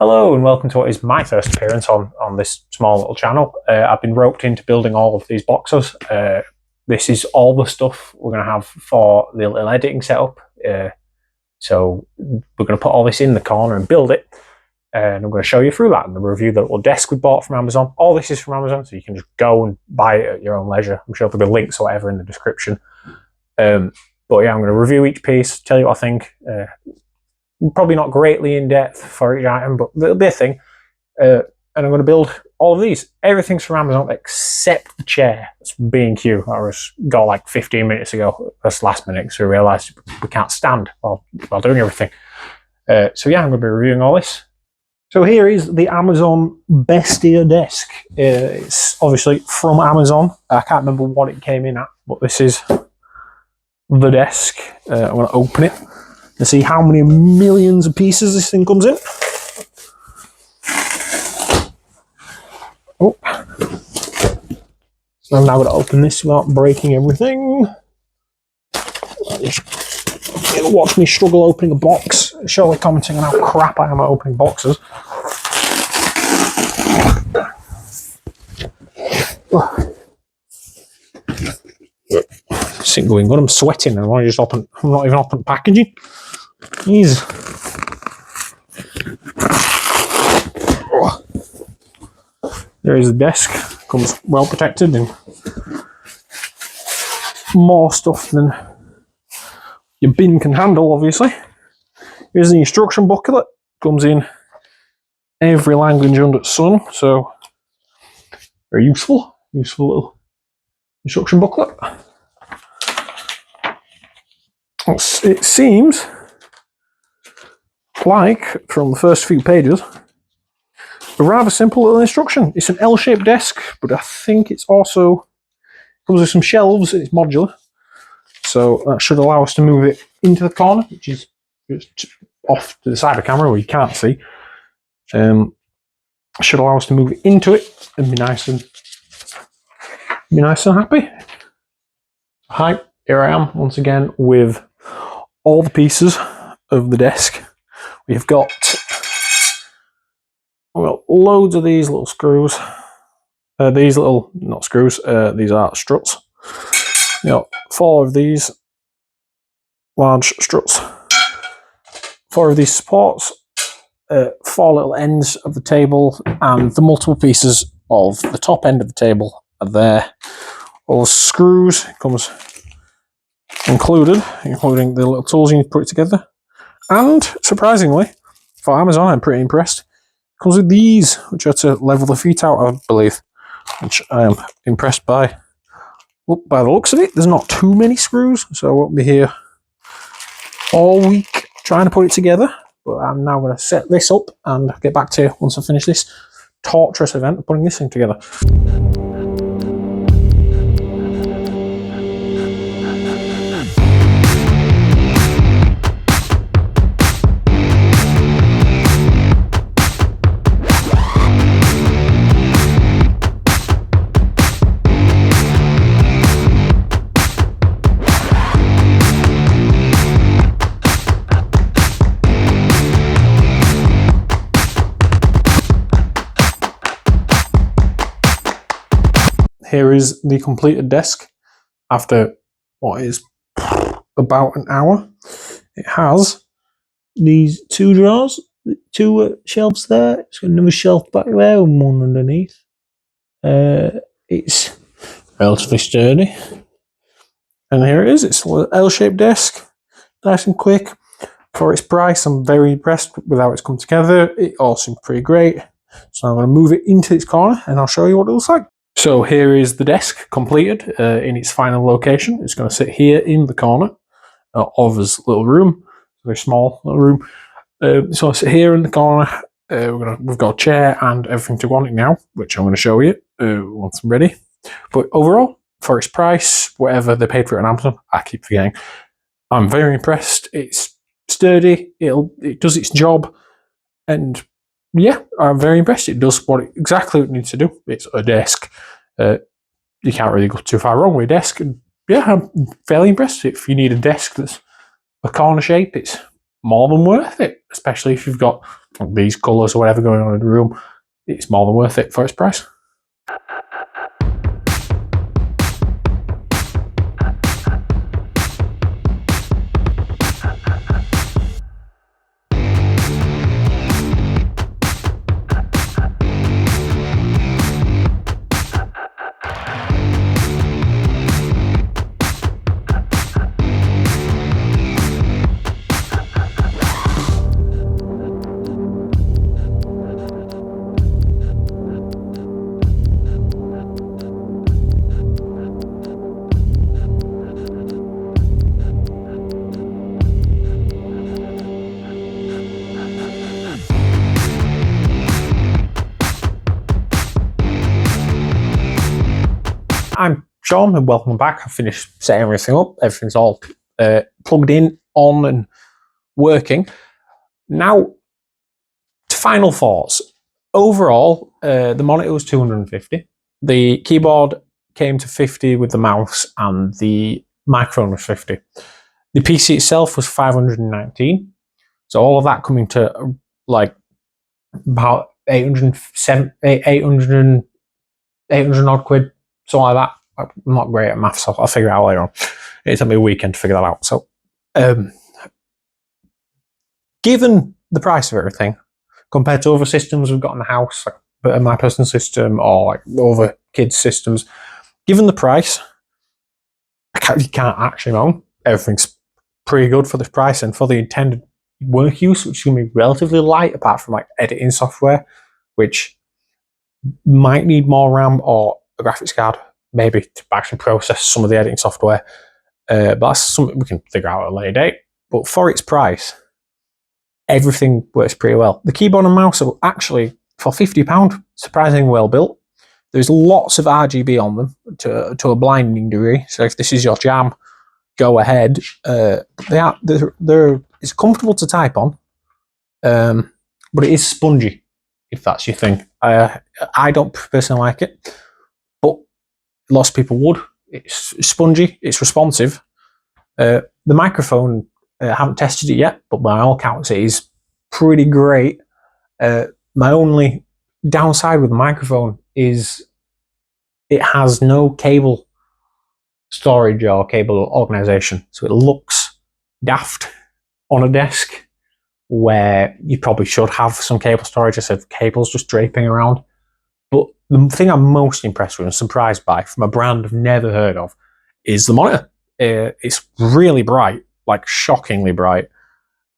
Hello and welcome to what is my first appearance on this small little channel. I've been roped into building all of these boxes. This is all the stuff we're going to have for the little editing setup. So we're going to put all this in the corner and build it. And I'm going to show you through that and the review the little desk we bought from Amazon. All this is from Amazon, so you can just go and buy it at your own leisure. I'm sure there'll be links or whatever in the description. But yeah, I'm going to review each piece, tell you what I think. Probably not greatly in depth for each item, but it'll be a thing. And I'm going to build all of these. Everything's from Amazon except the chair. It's B&Q. I got like 15 minutes ago. That's last minute, so we realised we can't stand while doing everything. So yeah, I'm going to be reviewing all this. So here is the Amazon Bestia desk. It's obviously from Amazon. I can't remember what it came in at, but this is the desk. I'm going to open it and see how many millions of pieces this thing comes in. Oh. I'm now going to open this without breaking everything. You'll watch me struggle opening a box, surely commenting on how crap I am at opening boxes. This ain't going good. I'm sweating and I'm not even open packaging. Jeez. There is the desk. Comes well protected and more stuff than your bin can handle, obviously. Here's the instruction booklet. Comes in every language under the sun, so very useful. Useful little instruction booklet. It seems like, from the first few pages, a rather simple little instruction. It's an L-shaped desk, but I think it's also comes with some shelves and it's modular. So that should allow us to move it into the corner, which is just off to the side of the camera where you can't see. Should allow us to move it into it and be nice and happy. Hi, here I am once again with all the pieces of the desk. We've got loads of these little screws. These little, not screws, these are struts. You know, 4 of these large struts, 4 of these supports, 4 little ends of the table, and the multiple pieces of the top end of the table are there. All the screws comes included, including the little tools you need to put it together. And surprisingly, for Amazon, I'm pretty impressed. It comes with these, which are to level the feet out, I believe, which I am impressed by. Look, by the looks of it, there's not too many screws, so I won't be here all week trying to put it together. But I'm now going to set this up and get back to you once I finish this torturous event of putting this thing together. Here is the completed desk after what is about an hour. It has these 2 drawers, 2 shelves there. It's got another shelf back there and one underneath. It's relatively sturdy. And here it is. It's an L-shaped desk, nice and quick. For its price, I'm very impressed with how it's come together. It all seems pretty great. So I'm going to move it into its corner and I'll show you what it looks like. So here is the desk completed in its final location. It's going to sit here in the corner of this little room, very small little room. So I sit here in the corner. We've got a chair and everything to go on it now, which I'm going to show you once I'm ready. But overall, for its price, whatever they paid for it on Amazon, I keep forgetting. I'm very impressed. It's sturdy. It does its job, and yeah, I'm very impressed. It does exactly what it needs to do. It's a desk. You can't really go too far wrong with a desk. And yeah, I'm fairly impressed. If you need a desk that's a corner shape, it's more than worth it, especially if you've got these colours or whatever going on in the room, it's more than worth it for its price. I'm Sean and welcome back. I've finished setting everything up. Everything's all plugged in, on and working. Now, to final thoughts. Overall, the monitor was 250. The keyboard came to 50 with the mouse and the microphone was 50. The PC itself was 519. So all of that coming to like about 800 odd quid, something like that. I'm not great at maths, so I'll figure it out later on. It took me a weekend to figure that out. So, given the price of everything, compared to other systems we've got in the house, like my personal system or like other kids' systems, given the price, you can't actually moan. Everything's pretty good for this price and for the intended work use, which is going to be relatively light, apart from like editing software, which might need more RAM or a graphics card, maybe to actually process some of the editing software. But that's something we can figure out at a later date. But for its price, everything works pretty well. The keyboard and mouse are actually, for £50, surprisingly well built. There's lots of RGB on them to a blinding degree. So if this is your jam, go ahead. It's comfortable to type on, but it is spongy, if that's your thing. I don't personally like it, but lots of people would. It's spongy, it's responsive. The microphone, I haven't tested it yet, but by all accounts, it is pretty great. My only downside with the microphone is it has no cable storage or cable organization, so it looks daft on a desk where you probably should have some cable storage instead of cables just draping around. But the thing I'm most impressed with and surprised by from a brand I've never heard of is the monitor. It's really bright, like shockingly bright.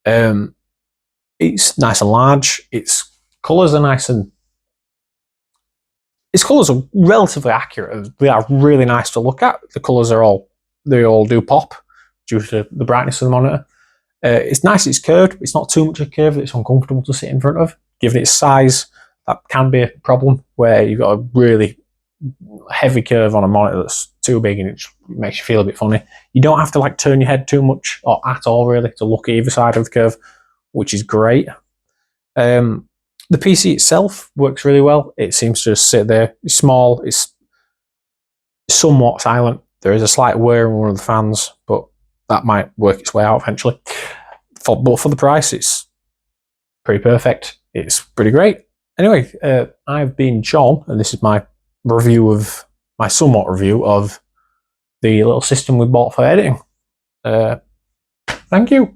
It's nice and large. Its colours are nice and its colours are relatively accurate. They are really nice to look at. The colours they all do pop due to the brightness of the monitor. It's nice. It's curved. It's not too much of a curve that it's uncomfortable to sit in front of. Given its size, that can be a problem where you've got a really heavy curve on a monitor that's too big and it makes you feel a bit funny. You don't have to like turn your head too much or at all really to look at either side of the curve, which is great. The PC itself works really well. It seems to just sit there. It's small. It's somewhat silent. There is a slight whir in one of the fans, but that might work its way out eventually. But for the price, it's pretty perfect. It's pretty great. Anyway, I've been John, and this is my somewhat review of the little system we bought for editing. Thank you.